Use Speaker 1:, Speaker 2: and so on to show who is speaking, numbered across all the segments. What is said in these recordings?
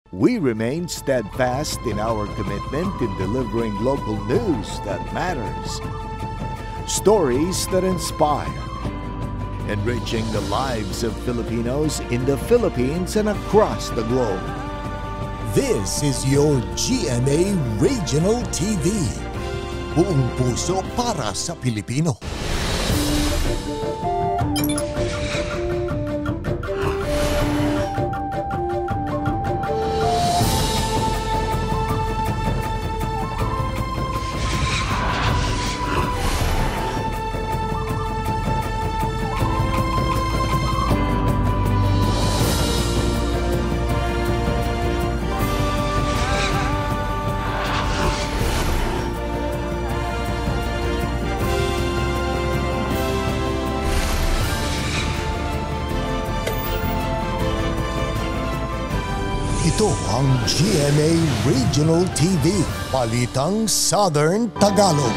Speaker 1: We remain steadfast in our commitment in delivering local news that matters. Stories that inspire. Enriching the lives of Filipinos in the Philippines and across the globe.
Speaker 2: This is your GMA Regional TV. Buong puso para sa Pilipino. Ito ang GMA Regional TV, Balitang Southern Tagalog.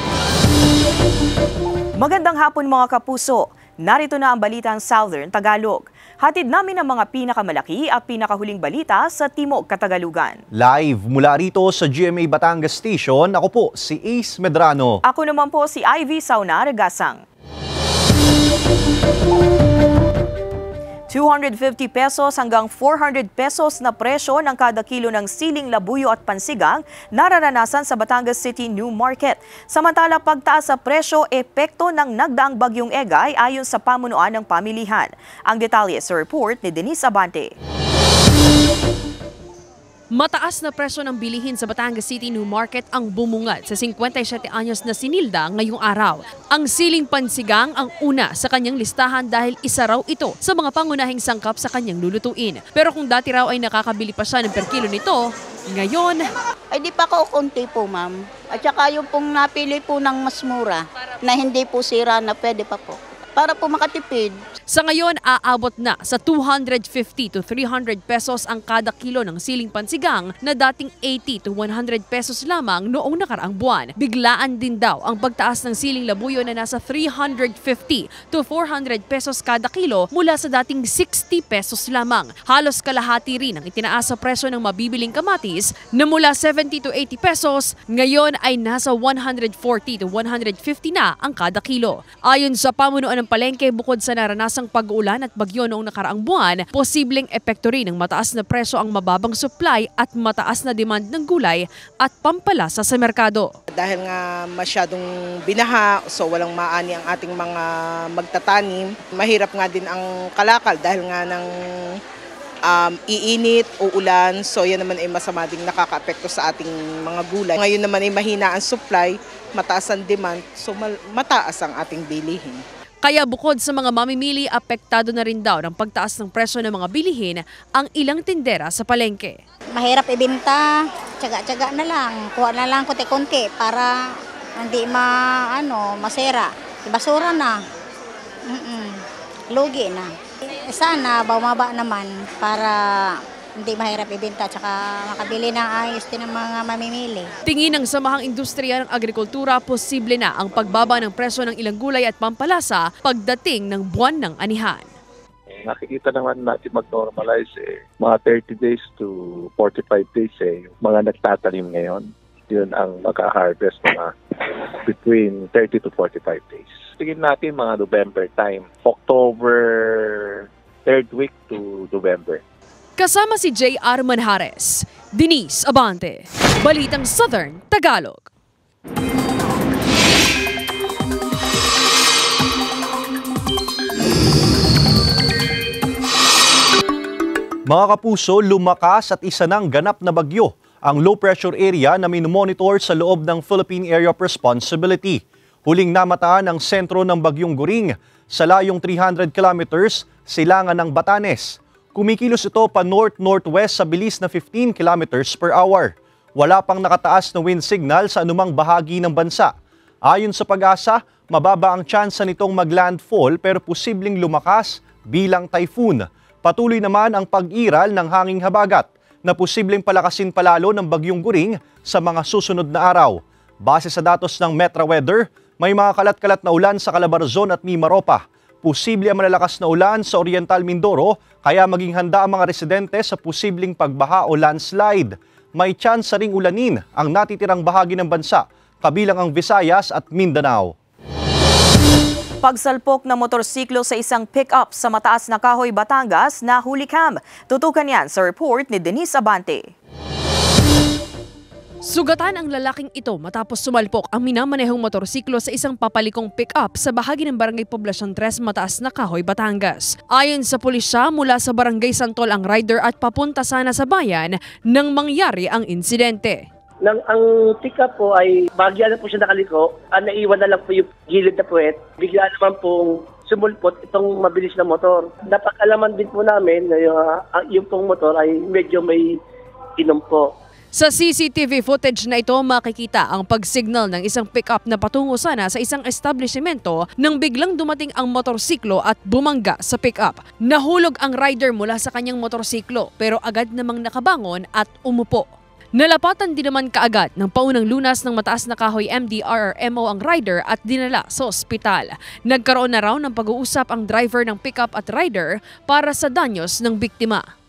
Speaker 3: Magandang hapon mga kapuso. Narito na ang Balitang Southern Tagalog. Hatid namin ang mga pinakamalaki at pinakahuling balita sa Timog Katagalugan.
Speaker 4: Live mula rito sa GMA Batangas Station, ako po si Ace Medrano.
Speaker 3: Ako naman po si Ivy Sauna Regasang. 250 pesos hanggang 400 pesos na presyo ng kada kilo ng siling labuyo at pansigang nararanasan sa Batangas City New Market. Samantala, pagtaas sa presyo, epekto ng nagdaang bagyong Egay ayon sa pamunuan ng pamilihan. Ang detalye sa report ni Denise Abante.
Speaker 5: Mataas na presyo ng bilihin sa Batangas City New Market ang bumungad sa 57 anyos na sinilda ngayong araw. Ang siling pansigang ang una sa kanyang listahan dahil isa raw ito sa mga pangunahing sangkap sa kanyang lulutuin. Pero kung dati raw ay nakakabili pa siya ng per kilo nito, ngayon...
Speaker 6: Ay di pa kaunti po ma'am. At saka yung pong napili po ng mas mura na hindi po sira na pwede pa po. Para po makatipid.
Speaker 5: Sa ngayon, aabot na sa 250 to 300 pesos ang kada kilo ng siling pansigang na dating 80 to 100 pesos lamang noong nakaraang buwan. Biglaan din daw ang pagtaas ng siling labuyo na nasa 350 to 400 pesos kada kilo mula sa dating 60 pesos lamang. Halos kalahati rin ang itinaas sa presyo ng mabibiling kamatis na mula 70 to 80 pesos, ngayon ay nasa 140 to 150 na ang kada kilo. Ayon sa pamunuan ng palengke, bukod sa naranasang pag-uulan at bagyo noong nakaraang buwan, posibleng epekto rin ng mataas na presyo ang mababang supply at mataas na demand ng gulay at pampalasa sa merkado.
Speaker 7: Dahil nga masyadong binaha, so walang maani ang ating mga magtatanim, mahirap nga din ang kalakal dahil nga ng iinit o ulan, so yan naman ay masama ding nakaka-apekto sa ating mga gulay. Ngayon naman ay mahina ang supply, mataas ang demand, so mataas ang ating bilihin.
Speaker 5: Kaya bukod sa mga mamimili, apektado na rin daw ng pagtaas ng presyo ng mga bilihin ang ilang tindera sa palengke.
Speaker 6: Mahirap ibenta, tsaga-tsaga na lang, kuha na lang konti-konti para hindi masera. Basura na, lugi na. Sana bumaba naman para hindi mahirap ibenta at makabili ng ayos din ng mga mamimili.
Speaker 5: Tingin ng Samahang Industriya ng Agrikultura, posible na ang pagbaba ng presyo ng ilang gulay at pampalasa pagdating ng buwan ng anihan.
Speaker 8: Nakikita naman natin mag-normalize mga 30 days to 45 days yung mga nagtatanim ngayon. Yun ang maka-harvest mga between 30 to 45 days. Tingin natin mga November time, October 3rd week to November.
Speaker 5: Kasama si J.R. Manjares, Denise Abante, Balitang Southern Tagalog.
Speaker 4: Mga kapuso, lumakas at isa ng ganap na bagyo ang low pressure area na minomonitor sa loob ng Philippine Area of Responsibility. Huling namataan ang sentro ng Bagyong Guring sa layong 300 kilometers silangan ng Batanes. Kumikilos ito pa north-northwest sa bilis na 15 kilometers per hour. Wala pang nakataas na wind signal sa anumang bahagi ng bansa. Ayon sa Pag-asa, mababa ang tsansa nitong maglandfall pero posibleng lumakas bilang typhoon. Patuloy naman ang pag-iral ng hanging habagat na posibleng palakasin palalo ng Bagyong Guring sa mga susunod na araw. Base sa datos ng Metra Weather, may mga kalat-kalat na ulan sa Calabarzon at Mimaropa. Posible ang malalakas na ulan sa Oriental Mindoro, kaya maging handa ang mga residente sa posibleng pagbaha o landslide. May tsansa ring ulanin ang natitirang bahagi ng bansa, kabilang ang Visayas at Mindanao.
Speaker 3: Pagsalpok ng motorsiklo sa isang pick-up sa Mataas na Kahoy, Batangas na hulikam. Tutukan yan sa report ni Denise Abante.
Speaker 5: Sugatan ang lalaking ito matapos sumalpok ang minamanehong motorsiklo sa isang papalikong pick-up sa bahagi ng Barangay Poblacion 3, Mataas na Kahoy, Batangas. Ayon sa pulisya, mula sa Barangay Santol ang rider at papunta sana sa bayan nang mangyari ang insidente.
Speaker 9: Ang pick-up po ay bahagya na po siya nakaliko, naiwan na lang po yung gilid na puwet. Bigla naman pong sumulpot itong mabilis na motor. Napakalaman din po namin na yung pong motor ay medyo may inom po.
Speaker 5: Sa CCTV footage na ito, makikita ang pagsignal ng isang pick-up na patungo sana sa isang establishmento nang biglang dumating ang motorsiklo at bumangga sa pick-up. Nahulog ang rider mula sa kanyang motorsiklo pero agad namang nakabangon at umupo. Nalapatan din naman kaagad ng paunang lunas ng Mataas na Kahoy MDRRMO ang rider at dinala sa ospital. Nagkaroon na raw ng pag-uusap ang driver ng pick-up at rider para sa danyos ng biktima.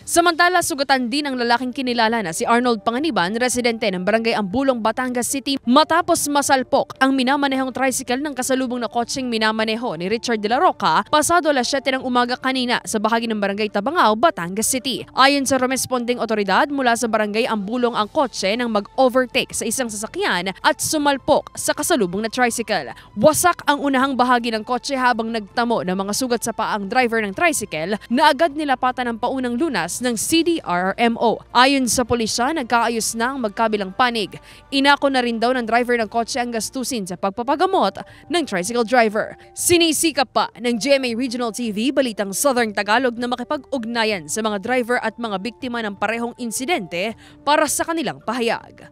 Speaker 5: Samantala, sugatan din ang lalaking kinilala na si Arnold Panganiban, residente ng Barangay Ambulong, Batangas City, matapos masalpok ang minamanehong tricycle ng kasalubong na kotseng minamaneho ni Richard de la Roca pasado alas 7 ng umaga kanina sa bahagi ng Barangay Tabangao, Batangas City. Ayon sa responding otoridad, mula sa Barangay Ambulong ang kotse nang mag-overtake sa isang sasakyan at sumalpok sa kasalubong na tricycle. Wasak ang unahang bahagi ng kotse habang nagtamo ng mga sugat sa paa ang driver ng tricycle na agad nilapatan ng paunang lunas ng CDRRMO. Ayon sa pulisya, nagkaayos na ang magkabilang panig. Inako na rin daw ng driver ng kotse ang gastusin sa pagpapagamot ng tricycle driver. Sinisikap pa ng GMA Regional TV Balitang Southern Tagalog na makipag-ugnayan sa mga driver at mga biktima ng parehong insidente para sa kanilang pahayag.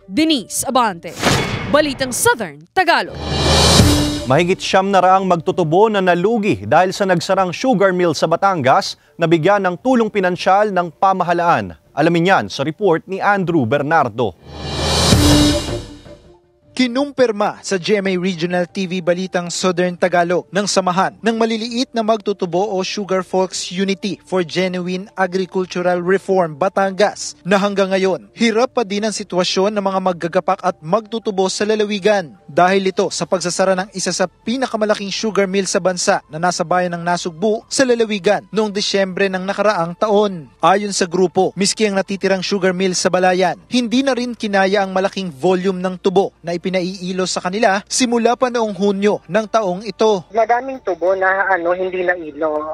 Speaker 5: Denise Abante, Balitang Southern Tagalog.
Speaker 4: Mahigit 700 magtutubo na nalugi dahil sa nagsarang sugar mill sa Batangas na bigyan ng tulong pinansyal ng pamahalaan. Alamin yan sa report ni Andrew Bernardo.
Speaker 10: Kinumpirma sa GMA Regional TV Balitang Southern Tagalog ng samahan ng maliliit na magtutubo o Sugar Folks Unity for Genuine Agricultural Reform Batangas na hanggang ngayon hirap pa din ang sitwasyon ng mga maggagapak at magtutubo sa lalawigan dahil ito sa pagsasara ng isa sa pinakamalaking sugar mill sa bansa na nasa bayan ng Nasugbu sa lalawigan noong Desyembre ng nakaraang taon. Ayon sa grupo, miski ang natitirang sugar mill sa Balayan, hindi na rin kinaya ang malaking volume ng tubo na pinaiilo sa kanila simula pa noong Hunyo ng taong ito.
Speaker 9: Madaming tubo na hindi na ilo.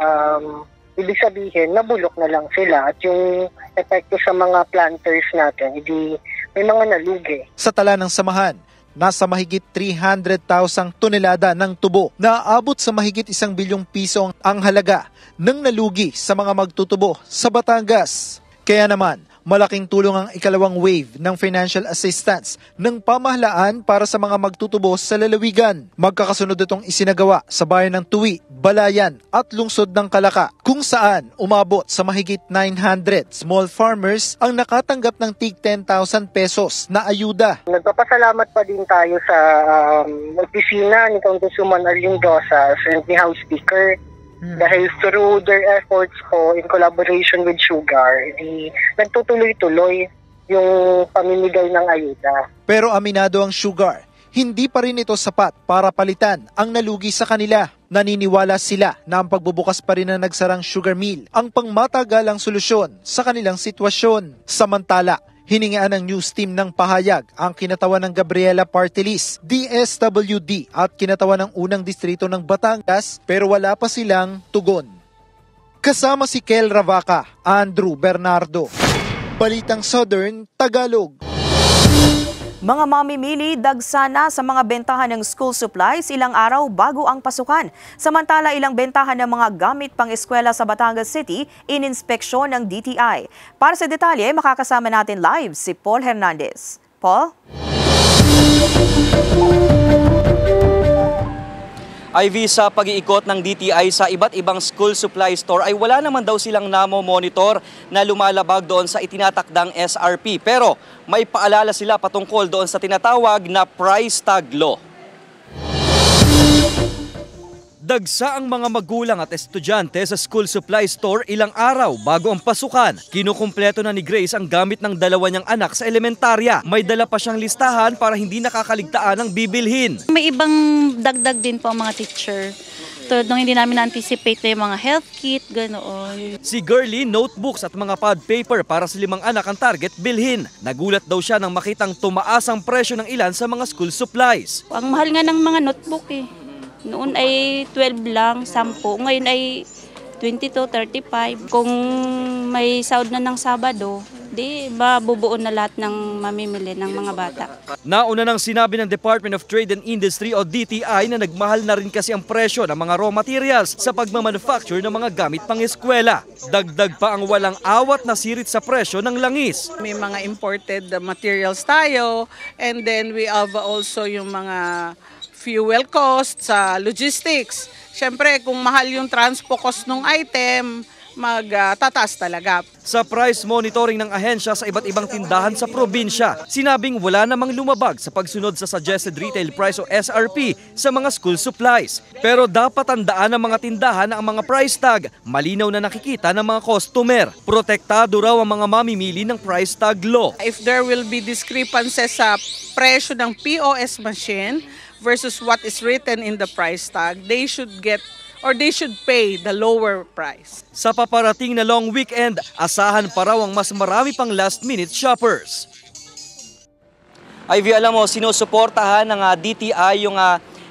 Speaker 9: Ibig sabihin, nabulok na lang sila at yung epekto sa mga planters natin, hindi may mga nalugi.
Speaker 10: Sa tala ng samahan, nasa mahigit 300,000 tonelada ng tubo na aabot sa mahigit 1 bilyong piso ang halaga ng nalugi sa mga magtutubo sa Batangas. Kaya naman, malaking tulong ang ikalawang wave ng financial assistance ng pamahalaan para sa mga magtutubo sa lalawigan. Magkakasunod itong isinagawa sa bayan ng Tuwi, Balayan at lungsod ng Calaca, kung saan umabot sa mahigit 900 small farmers ang nakatanggap ng tig 10,000 pesos na ayuda.
Speaker 9: Nagpapasalamat pa din tayo sa opisina ni Congresswoman Arlene Dosas and ni House Speaker. Dahil through their efforts po in collaboration with Sugar, nagtutuloy-tuloy yung pamimigay ng ayuda.
Speaker 10: Pero aminado ang Sugar, hindi pa rin ito sapat para palitan ang nalugi sa kanila. Naniniwala sila na ang pagbubukas pa rin ng nagsarang sugar mill ang pangmatagalang solusyon sa kanilang sitwasyon. Samantala, hiningaan ng news team ng pahayag ang kinatawan ng Gabriela Party List, DSWD at kinatawan ng unang distrito ng Batangas pero wala pa silang tugon. Kasama si Kel Ravaca, Andrew Bernardo, Balitang Southern Tagalog.
Speaker 3: Mga mamimili dagsana sa mga bentahan ng school supplies ilang araw bago ang pasukan. Samantala ilang bentahan ng mga gamit pang-eskwela sa Batangas City ininspeksyon ng DTI. Para sa detalye, makakasama natin live si Paul Hernandez. Paul?
Speaker 11: Ivy, sa pag-iikot ng DTI sa iba't ibang school supply store ay wala naman daw silang namo-monitor na lumalabag doon sa itinatakdang SRP. Pero may paalala sila patungkol doon sa tinatawag na price tag law. Dagsa ang mga magulang at estudyante sa school supply store ilang araw bago ang pasukan. Kinukumpleto na ni Grace ang gamit ng dalawa niyang anak sa elementarya. May dala pa siyang listahan para hindi nakakaligtaan ang bibilhin.
Speaker 12: May ibang dagdag din po ang mga teacher. Tulad nung hindi namin na-anticipate na yung mga health kit, ganoon.
Speaker 11: Si Girlie, notebooks at mga pad paper para sa 5 anak ang target bilhin. Nagulat daw siya nang makitang tumaas ang presyo ng ilan sa mga school supplies.
Speaker 12: Ang mahal nga ng mga notebook eh. Noon ay 12 lang, 10. Ngayon ay 22, 35. Kung may sahod na ng Sabado, di mabubuo na lahat ng mamimili ng mga bata.
Speaker 11: Nauna nang sinabi ng Department of Trade and Industry o DTI na nagmahal na rin kasi ang presyo ng mga raw materials sa pagmamanufacture ng mga gamit pang-eskwela. Dagdag pa ang walang awat na sirit sa presyo ng langis.
Speaker 7: May mga imported materials tayo, and then we have also yung mga fuel cost sa logistics. Siyempre, kung mahal yung transpo cost ng item, magtataas talaga.
Speaker 11: Sa price monitoring ng ahensya sa iba't ibang tindahan sa probinsya, sinabing wala namang lumabag sa pagsunod sa suggested retail price o SRP sa mga school supplies. Pero dapat tandaan ng mga tindahan na ang mga price tag malinaw na nakikita ng mga customer. Protektado raw ang mga mamimili ng price tag law.
Speaker 7: If there will be discrepancies sa presyo ng POS machine versus what is written in the price tag, they should pay the lower price.
Speaker 11: Sa paparating na long weekend, asahan pa raw ang mas marami pang last-minute shoppers. Ivy, alam mo, sinusuportahan ng DTI yung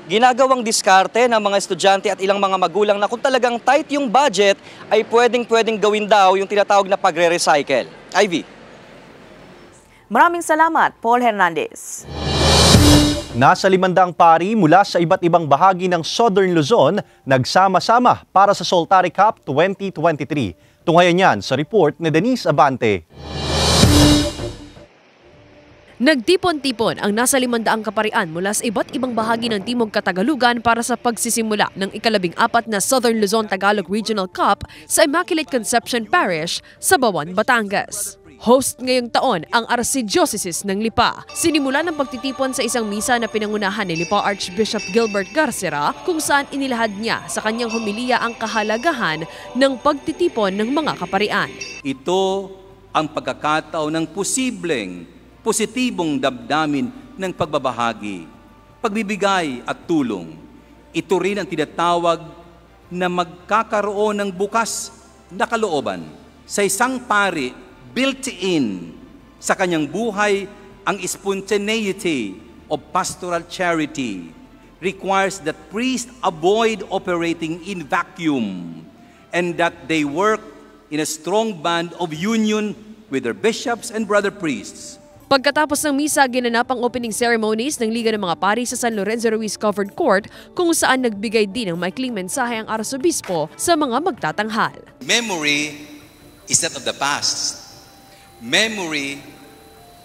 Speaker 11: ginagawang diskarte ng mga estudyante at ilang mga magulang na kung talagang tight yung budget, ay pwedeng gawin daw yung tinatawag na pagre-recycle. Ivy.
Speaker 3: Maraming salamat, Paul Hernandez.
Speaker 4: Nasa 500 pari mula sa iba't ibang bahagi ng Southern Luzon nagsama-sama para sa Soltare Cup 2023. Tunghayan yan sa report ni Denise Abante.
Speaker 5: Nagtipon-tipon ang nasa 500 kaparian mula sa iba't ibang bahagi ng Timog Katagalugan para sa pagsisimula ng ika-14 na Southern Luzon Tagalog Regional Cup sa Immaculate Conception Parish sa Bawan, Batangas. Host ngayong taon ang Archdiocese ng Lipa. Sinimula ng pagtitipon sa isang misa na pinangunahan ni Lipa Archbishop Gilbert Garcera kung saan inilahad niya sa kanyang homilya ang kahalagahan ng pagtitipon ng mga kaparian.
Speaker 13: Ito ang pagkakataon ng positibong damdamin ng pagbabahagi, pagbibigay at tulong. Ito rin ang tinatawag na magkakaroon ng bukas na kalooban sa isang pari. Built-in sa kanyang buhay ang spontaneity of pastoral charity requires that priests avoid operating in vacuum and that they work in a strong band of union with their bishops and brother priests.
Speaker 5: Pagkatapos ng misa, ginanap ang opening ceremonies ng Liga ng mga Pari sa San Lorenzo Ruiz Covered Court kung saan nagbigay din ng maikling mensahe ang Arsobispo sa mga magtatanghal.
Speaker 14: Memory is not of the past. Memory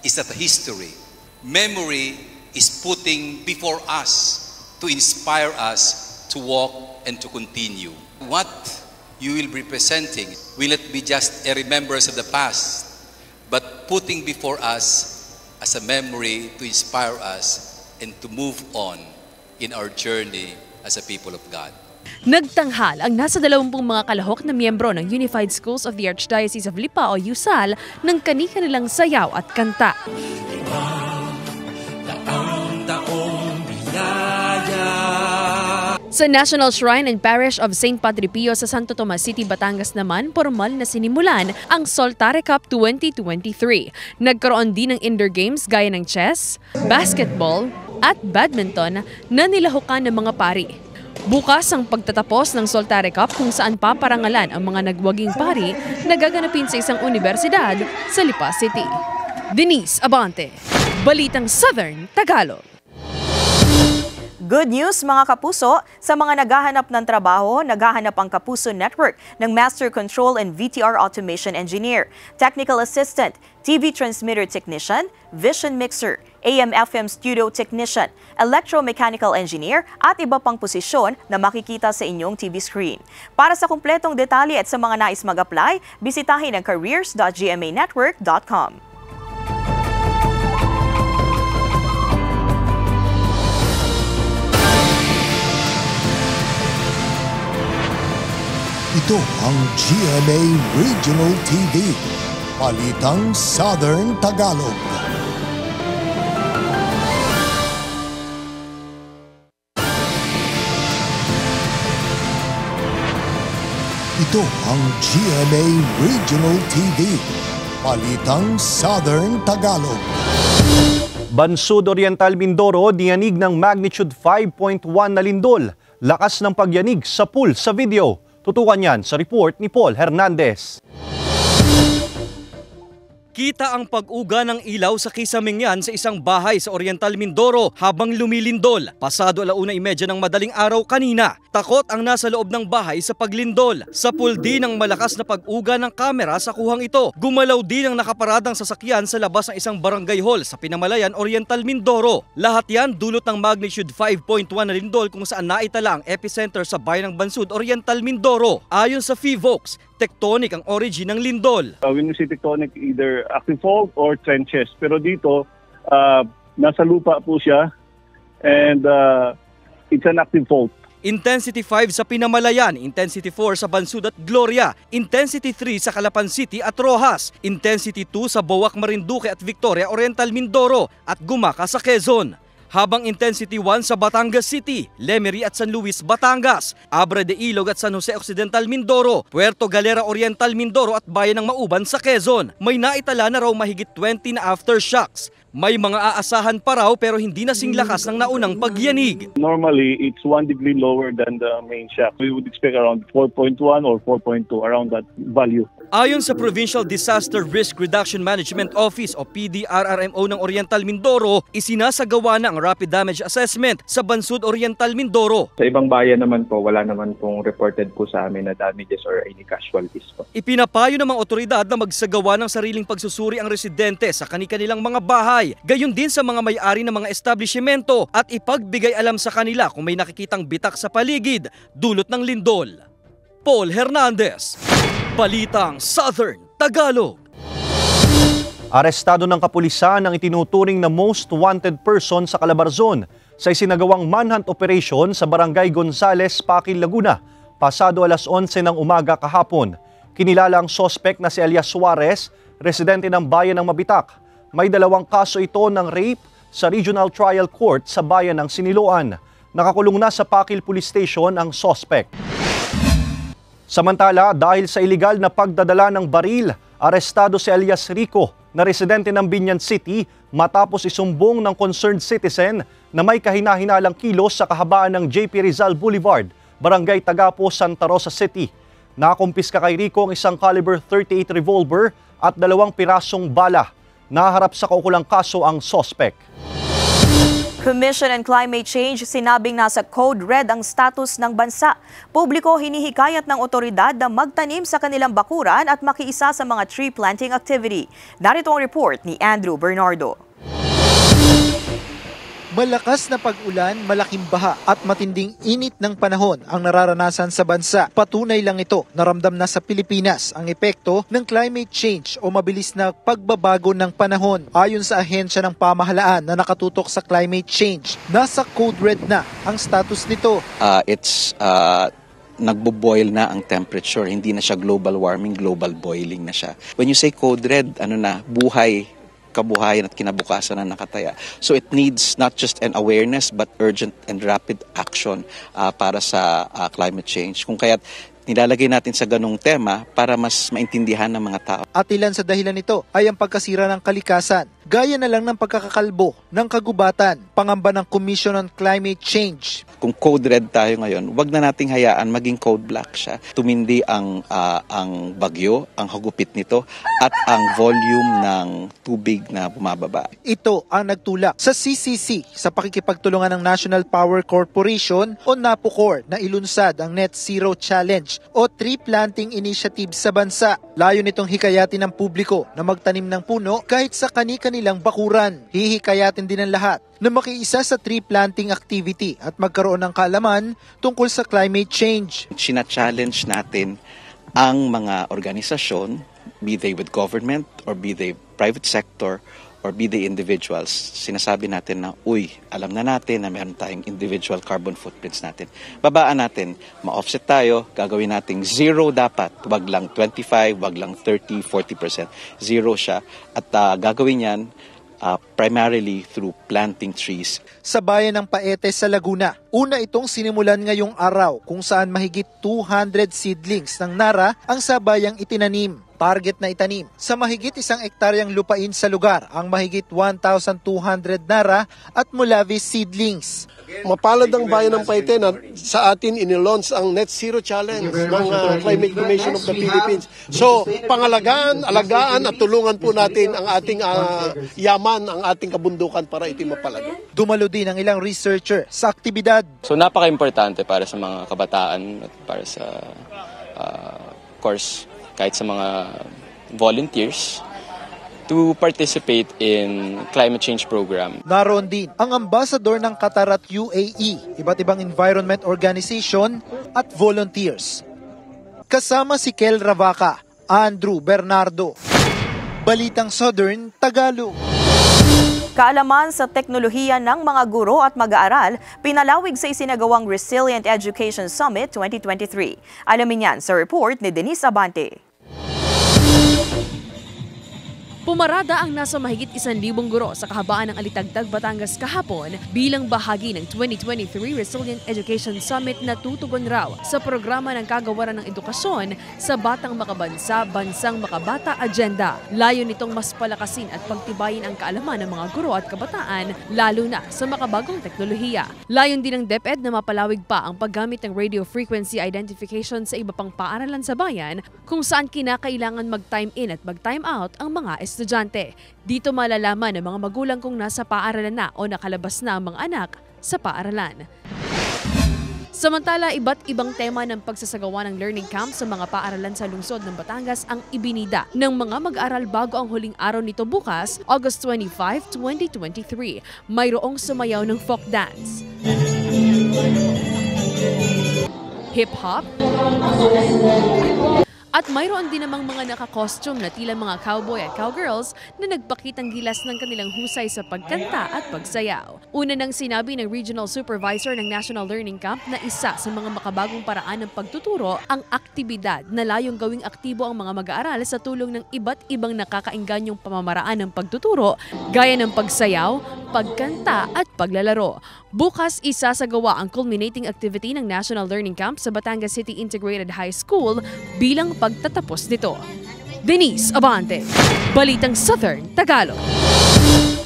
Speaker 14: is not a history. Memory is putting before us to inspire us to walk and to continue. What you will be presenting will not be just a remembrance of the past, but putting before us as a memory to inspire us and to move on in our journey as a people of God.
Speaker 5: Nagtanghal ang nasa 20 mga kalahok na miyembro ng Unified Schools of the Archdiocese of Lipa o USAL ng kani-kanilang sayaw at kanta. Sa National Shrine and Parish of St. Padre Pio sa Santo Tomas City, Batangas naman, formal na sinimulan ang Soltare Cup 2023. Nagkaroon din ng indoor games gaya ng chess, basketball at badminton na nilahukan ng mga pari. Bukas ang pagtatapos ng Soltare Cup kung saan paparangalan ang mga nagwaging pari na gaganapin sa isang universidad sa Lipa City. Denise Abante, Balitang Southern Tagalog.
Speaker 3: Good news mga kapuso, sa mga naghahanap ng trabaho, naghahanap ang Kapuso Network ng Master Control and VTR Automation Engineer, Technical Assistant, TV Transmitter Technician, Vision Mixer, AM/FM Studio Technician, Electromechanical Engineer at iba pang posisyon na makikita sa inyong TV screen. Para sa kumpletong detalye at sa mga nais mag-apply, bisitahin ang careers.gmanetwork.com.
Speaker 2: Ito ang GMA Regional TV, Balitang Southern Tagalog. Ito ang GMA Regional TV, Balitang Southern Tagalog.
Speaker 4: Bansud Oriental Mindoro, diyanig ng magnitude 5.1 na lindol. Lakas ng pagyanig sa pool sa video. Tutukan yan sa report ni Paul Hernandez.
Speaker 11: Kita ang pag-uga ng ilaw sa kisamingyan sa isang bahay sa Oriental Mindoro habang lumilindol. Pasado 1:30 ng madaling araw kanina. Takot ang nasa loob ng bahay sa paglindol. Sa pool din ang malakas na pag-uga ng kamera sa kuhang ito. Gumalaw din ang nakaparadang sasakyan sa labas ng isang barangay hall sa Pinamalayan, Oriental Mindoro. Lahat yan dulot ng magnitude 5.1 na lindol kung saan naitala ang epicenter sa bayan ng Bansud, Oriental Mindoro. Ayon sa FIVOX, tectonic ang origin ng lindol.
Speaker 15: When we say tectonic, either active fault or trenches. Pero dito, nasa lupa po siya and it's an active fault.
Speaker 11: Intensity 5 sa Pinamalayan, Intensity 4 sa Bansud at Gloria, Intensity 3 sa Calapan City at Rojas, Intensity 2 sa Boac, Marinduque at Victoria, Oriental Mindoro at Gumaca sa Quezon. Habang Intensity 1 sa Batangas City, Lemery at San Luis, Batangas, Abra de Ilog at San Jose Occidental Mindoro, Puerto Galera Oriental Mindoro at Bayan ng Mauban sa Quezon. May naitala na raw mahigit 20 na aftershocks. May mga aasahan pa raw pero hindi nasing lakas ng naunang pagyanig.
Speaker 15: Normally, it's 1 degree lower than the main shock. We would expect around 4.1 or 4.2, around that value.
Speaker 11: Ayon sa Provincial Disaster Risk Reduction Management Office o PDRRMO ng Oriental Mindoro, isinasagawa na ang rapid damage assessment sa Bansud, Oriental Mindoro.
Speaker 16: Sa ibang bayan naman po, wala naman pong reported po sa amin na damages or any casualties po.
Speaker 11: Ipinapayo ng mga otoridad na magsagawa ng sariling pagsusuri ang residente sa kani-kanilang mga bahay, gayon din sa mga may-ari ng mga establishmento at ipagbigay alam sa kanila kung may nakikitang bitak sa paligid dulot ng lindol. Paul Hernandez, Balitang Southern Tagalog.
Speaker 4: Arestado ng kapulisan ang itinuturing na most wanted person sa Calabarzon sa isinagawang manhunt operation sa Barangay Gonzales, Pakil, Laguna, pasado 11:00 ng umaga kahapon. Kinilala ang sospek na si Elias Suarez, residente ng bayan ng Mabitak. May 2 kaso ito ng rape sa Regional Trial Court sa bayan ng Siniloan. Nakakulong na sa Pakil Police Station ang sospek. Samantala, dahil sa iligal na pagdadala ng baril, arestado si Elias Rico na residente ng Binyan City matapos isumbong ng concerned citizen na may kahinahinalang kilos sa kahabaan ng JP Rizal Boulevard, Barangay Tagapo, Santa Rosa City. Nakumpiska kay Rico ang isang caliber 38 revolver at 2 pirasong bala. Naharap sa kaukulang kaso ang sospek.
Speaker 3: Commission on Climate Change sinabing nasa Code Red ang status ng bansa. Publiko hinihikayat ng otoridad na magtanim sa kanilang bakuran at makiisa sa mga tree planting activity. Narito ang report ni Andrew Bernardo.
Speaker 10: Malakas na pag-ulan, malaking baha at matinding init ng panahon ang nararanasan sa bansa. Patunay lang ito na ramdam na sa Pilipinas ang epekto ng climate change o mabilis na pagbabago ng panahon. Ayon sa ahensya ng pamahalaan na nakatutok sa climate change, nasa Code Red na ang status nito.
Speaker 17: Nagbo-boil na ang temperature, hindi na siya global warming, global boiling na siya. When you say Code Red, buhay, kabuhayan at kinabukasan na nakataya. So it needs not just an awareness but urgent and rapid action para sa climate change. Kung kaya't nilalagay natin sa ganung tema para mas maintindihan ng mga tao.
Speaker 10: At ilan sa dahilan nito ay ang pagkasira ng kalikasan, gaya na lang ng pagkakakalbo ng kagubatan, pangamba ng Commission on Climate Change.
Speaker 17: Kung Code Red tayo ngayon, wag na nating hayaan maging Code Black siya. Tumindi ang bagyo, ang hagupit nito, at ang volume ng tubig na bumababa.
Speaker 10: Ito ang nagtulak sa CCC sa pakikipagtulungan ng National Power Corporation o NAPOCOR na ilunsad ang Net Zero Challenge o tree planting initiative sa bansa. Layo nitong hikayatin ng publiko na magtanim ng puno kahit sa kani-kanilang bakuran. Hihikayatin din ang lahat na makiisa sa tree planting activity at magkaroon ng kaalaman tungkol sa climate change.
Speaker 17: Sina-challenge natin ang mga organisasyon be they with government or be they private sector or be they individuals, sinasabi natin na, alam na natin na meron tayong individual carbon footprints natin. Babaan natin, ma-offset tayo, gagawin nating zero dapat. Wag lang 25, wag lang 30, 40%. Zero siya. At gagawin yan primarily through planting trees.
Speaker 10: Sa bayan ng Paete sa Laguna, una itong sinimulan ngayong araw kung saan mahigit 200 seedlings ng Nara ang sabayang itinanim. Target na itanim sa mahigit 1 ektaryang lupain sa lugar ang mahigit 1,200 Nara at Mulavis seedlings.
Speaker 18: Mapalad ang bayan ng Paete na sa atin inilaunch ang Net Zero Challenge ng Climate Commission of the Philippines. So, pangalagaan, alagaan at tulungan po natin ang ating yaman, ang ating kabundukan para ito mapalad.
Speaker 10: Dumalo din ang ilang researcher sa aktibidad.
Speaker 19: So, napaka-importante para sa mga kabataan at para sa, of course, kahit sa mga volunteers to participate in climate change program.
Speaker 10: Naroon din ang ambasador ng Qatar at UAE, iba't ibang environment organization at volunteers. Kasama si Kel Ravaca, Andrew Bernardo. Balitang Southern Tagalog.
Speaker 3: Kaalaman sa teknolohiya ng mga guro at mag-aaral, pinalawig sa isinagawang Resilient Education Summit 2023. Alamin yan sa report ni Denise Abante.
Speaker 5: Pumarada ang nasa mahigit 1,000 guro sa kahabaan ng Alitagtag, Batangas kahapon bilang bahagi ng 2023 Resilient Education Summit na tutugon raw sa programa ng kagawaran ng edukasyon sa Batang Makabansa, Bansang Makabata Agenda. Layo nitong mas palakasin at pagtibayin ang kaalaman ng mga guro at kabataan, lalo na sa makabagong teknolohiya. Layon din ng DepEd na mapalawig pa ang paggamit ng radio frequency identification sa iba pang paaralan sa bayan kung saan kinakailangan mag-time in at mag-time out ang mga estudyante. Dito malalaman ng mga magulang kung nasa paaralan na o nakalabas na ang mga anak sa paaralan. Samantala, iba't ibang tema ng pagsasagawa ng learning camp sa mga paaralan sa lungsod ng Batangas ang ibinida ng mga mag-aral bago ang huling araw nito bukas, August 25, 2023. Mayroong sumayaw ng folk dance, hip-hop, at mayroon din namang mga naka-costume na tila mga cowboy at cowgirls na nagpakitang gilas ng kanilang husay sa pagkanta at pagsayaw. Una nang sinabi ng Regional Supervisor ng National Learning Camp na isa sa mga makabagong paraan ng pagtuturo ang aktibidad na layong gawing aktibo ang mga mag-aaral sa tulong ng iba't ibang nakakaingganyong pamamaraan ng pagtuturo gaya ng pagsayaw, pagkanta at paglalaro. Bukas isasagawa ang culminating activity ng National Learning Camp sa Batangas City Integrated High School bilang pagtatapos nito. Denise Abante, Balitang Southern Tagalog.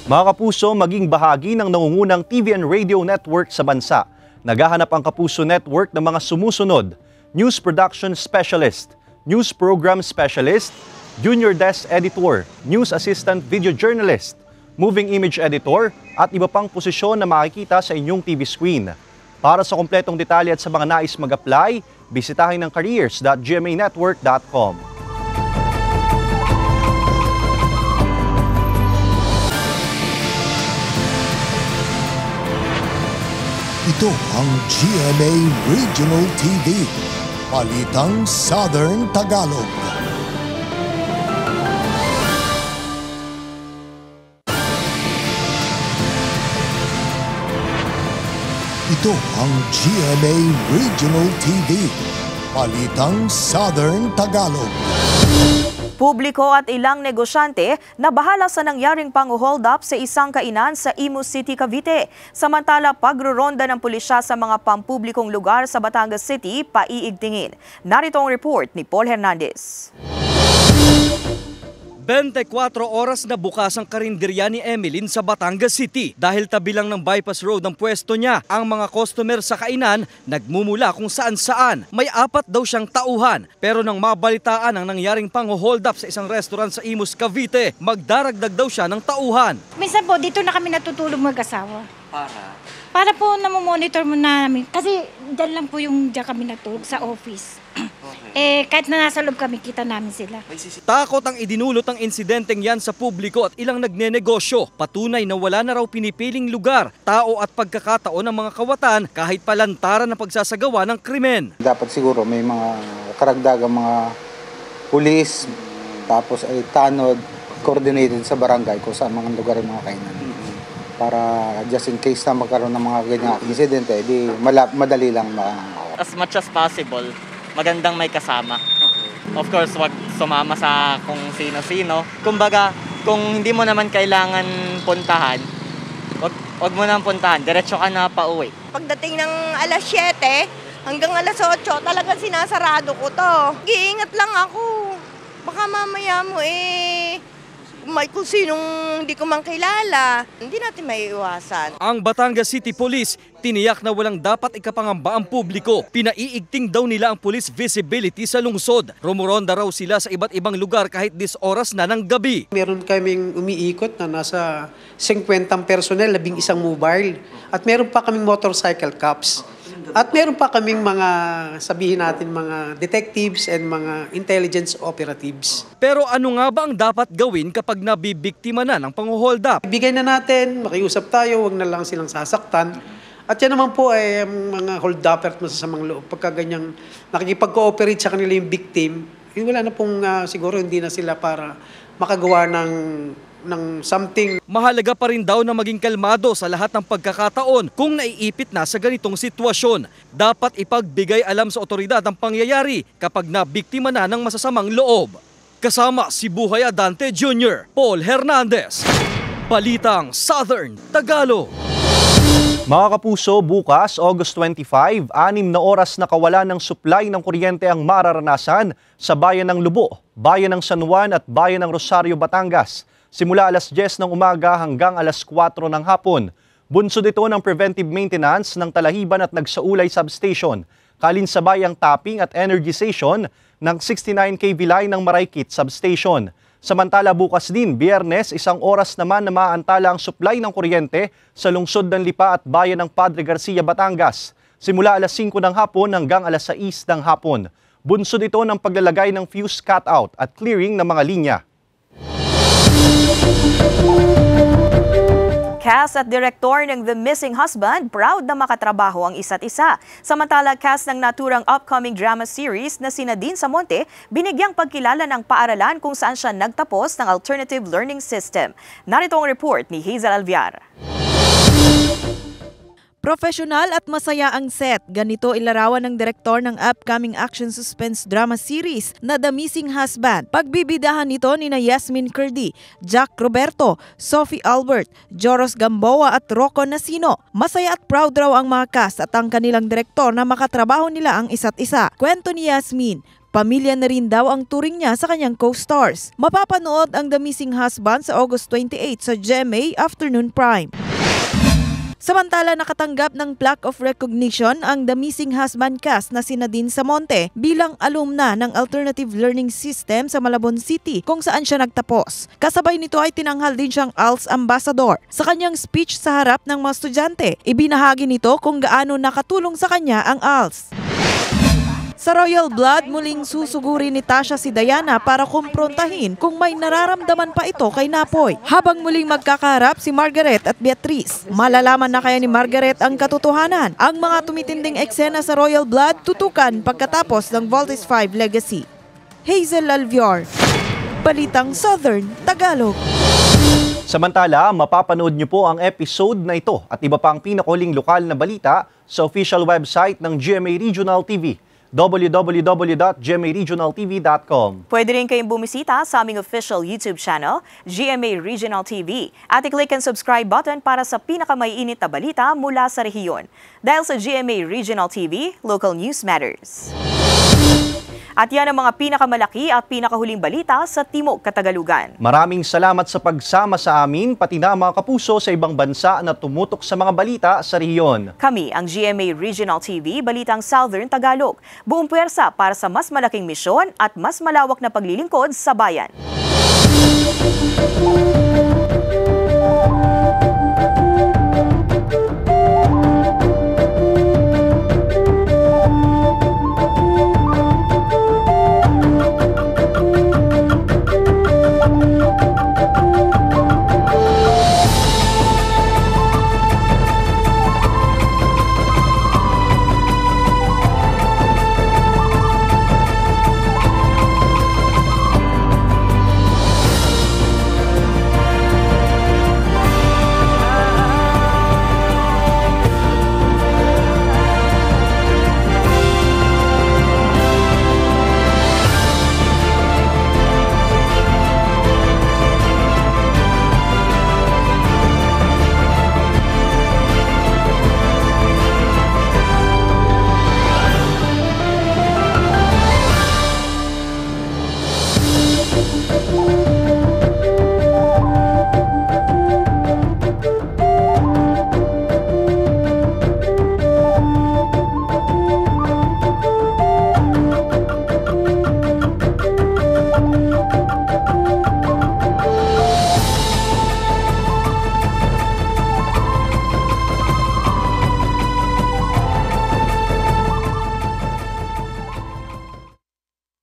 Speaker 4: Mga kapuso, maging bahagi ng nangungunang TV and radio network sa bansa. Naghahanap ang Kapuso Network ng mga sumusunod: News Production Specialist, News Program Specialist, Junior Desk Editor, News Assistant Video Journalist, Moving Image Editor, at iba pang posisyon na makikita sa inyong TV screen. Para sa kompletong detalye at sa mga nais mag-apply, bisitahin ang careers.gmanetwork.com.
Speaker 2: Ito ang GMA Regional TV, Balitang Southern Tagalog. Ito ang GMA Regional TV, Balitang Southern Tagalog.
Speaker 3: Publiko at ilang negosyante na bahala sa nangyaring pang-hold up sa isang kainan sa Imus City, Cavite. Samantala, pagruronda ng pulisya sa mga pampublikong lugar sa Batangas City, paiigtingin. Narito ang report ni Paul Hernandez.
Speaker 11: 24 oras na bukas ang karinderya ni Emeline sa Batangas City. Dahil tabi lang ng bypass road ang pwesto niya, ang mga customer sa kainan nagmumula kung saan-saan. May 4 daw siyang tauhan. Pero nang mabalitaan ang nangyaring pang-hold up sa isang restaurant sa Imus, Cavite, magdaragdag daw siya ng tauhan.
Speaker 20: Minsan po, dito na kami natutulog mag-asawa. Para po namomonitor mo namin. Kasi dyan lang po yung dyan kami natulog sa office. Kahit na nasa loob kami, kita namin sila.
Speaker 11: Takot ang idinulot ng insidenteng yan sa publiko at ilang nagnenegosyo. Patunay na wala na raw pinipiling lugar, tao at pagkakataon ng mga kawatan kahit palantaran ng pagsasagawa ng krimen.
Speaker 21: Dapat siguro may mga karagdagang mga pulis, tapos ay tanod, coordinated sa barangay kung saan mga lugar yung mga kainan. Para just in case na magkaroon ng mga ganyang insidente, di madali lang makakawa.
Speaker 22: As much as possible, magandang may kasama. Of course, wag sumama sa kung sino-sino. Kumbaga, kung hindi mo naman kailangan puntahan, wag mo nang puntahan, diretso ka na pauwi.
Speaker 23: Pagdating ng alas 7 hanggang alas 8, talagang sinasarado ko to. Iingat lang ako. Baka mamaya mo may kung sinong hindi ko man kilala, hindi natin maiiwasan.
Speaker 11: Ang Batangas City Police tiniyak na walang dapat ikapangamba ang publiko. Pinaiigting daw nila ang police visibility sa lungsod. Rumuronda raw sila sa iba't ibang lugar kahit 10 oras na ng gabi.
Speaker 24: Meron kaming umiikot na nasa 50 personnel, 11 mobile. At meron pa kaming motorcycle cops. At meron pa kaming mga, sabihin natin, mga detectives and mga intelligence operatives.
Speaker 11: Pero ano nga ba ang dapat gawin kapag nabibiktima na ng pang-hold up?
Speaker 24: Ibigay na natin, makiusap tayo, huwag na lang silang sasaktan. At yan naman po ay mga hold-upper at masasamang loob. Pagka ganyang nakikipag-cooperate sa kanila yung victim, wala na pong siguro hindi na sila para makagawa ng something.
Speaker 11: Mahalaga pa rin daw na maging kalmado sa lahat ng pagkakataon kung naiipit na sa ganitong sitwasyon. Dapat ipagbigay alam sa otoridad ang pangyayari kapag nabiktima na ng masasamang loob. Kasama si Buhay Adante Jr., Paul Hernandez, Balitang Southern Tagalog.
Speaker 4: Mga kapuso, bukas, August 25, 6 na oras na kawalan ng supply ng kuryente ang mararanasan sa bayan ng Lubo, bayan ng San Juan at bayan ng Rosario, Batangas. Simula alas 10 ng umaga hanggang alas 4 ng hapon. Bunsod ito ng preventive maintenance ng Talahiban at Nagsaulay Substation, kalinsabay ang tapping at energization ng 69 kV line ng Maraykit Substation. Samantala bukas din, Biyernes, 1 oras naman na maaantala ang supply ng kuryente sa lungsod ng Lipa at bayan ng Padre Garcia, Batangas. Simula alas 5 ng hapon hanggang alas 6 ng hapon. Bunsod ito ng paglalagay ng fuse cutout at clearing ng mga linya.
Speaker 3: Cast at direktor ng The Missing Husband, proud na makatrabaho ang isa't isa. Samantala, cast ng naturang upcoming drama series na sina Dean Samonte, binigyang pagkilala ng paaralan kung saan siya nagtapos ng alternative learning system. Narito ang report ni Hazel Alviar.
Speaker 25: Profesional at masaya ang set. Ganito ilarawan ng direktor ng upcoming action suspense drama series na The Missing Husband. Pagbibidahan nito ni Yasmin Curdy, Jack Roberto, Sophie Albert, Joros Gamboa at Rocco Nasino. Masaya at proud raw ang mga cast at ang kanilang direktor na makatrabaho nila ang isa't isa. Kwento ni Yasmin, pamilya na rin daw ang turing niya sa kanyang co-stars. Mapapanood ang The Missing Husband sa August 28 sa GMA Afternoon Prime. Samantala, nakatanggap ng plaque of recognition ang The Missing Husband cast na sina Dean Samonte bilang alumna ng Alternative Learning System sa Malabon City kung saan siya nagtapos. Kasabay nito ay tinanghal din siyang ALS Ambassador. Sa kanyang speech sa harap ng mga estudyante, ibinahagi nito kung gaano nakatulong sa kanya ang ALS. Sa Royal Blood, muling susuguri ni Tasha si Diana para kumprontahin kung may nararamdaman pa ito kay Napoy. Habang muling magkakaharap si Margaret at Beatrice. Malalaman na kaya ni Margaret ang katotohanan. Ang mga tumitinding eksena sa Royal Blood tutukan pagkatapos ng Voltes 5 Legacy. Hazel Alviar, Balitang Southern Tagalog.
Speaker 4: Samantala, mapapanood niyo po ang episode na ito at iba pang pinakuling lokal na balita sa official website ng GMA Regional TV. www.gmaregionaltv.com.
Speaker 3: Pwede rin kayong bumisita sa aming official YouTube channel, GMA Regional TV. At i-click ang subscribe button para sa pinakamaiinit na balita mula sa rehiyon. Dahil sa GMA Regional TV, local news matters. At yan ang mga pinakamalaki at pinakahuling balita sa Timog Katagalugan.
Speaker 4: Maraming salamat sa pagsama sa amin, pati na mga kapuso sa ibang bansa na tumutok sa mga balita sa rehiyon.
Speaker 3: Kami ang GMA Regional TV, Balitang Southern Tagalog. Buong puwersa para sa mas malaking misyon at mas malawak na paglilingkod sa bayan.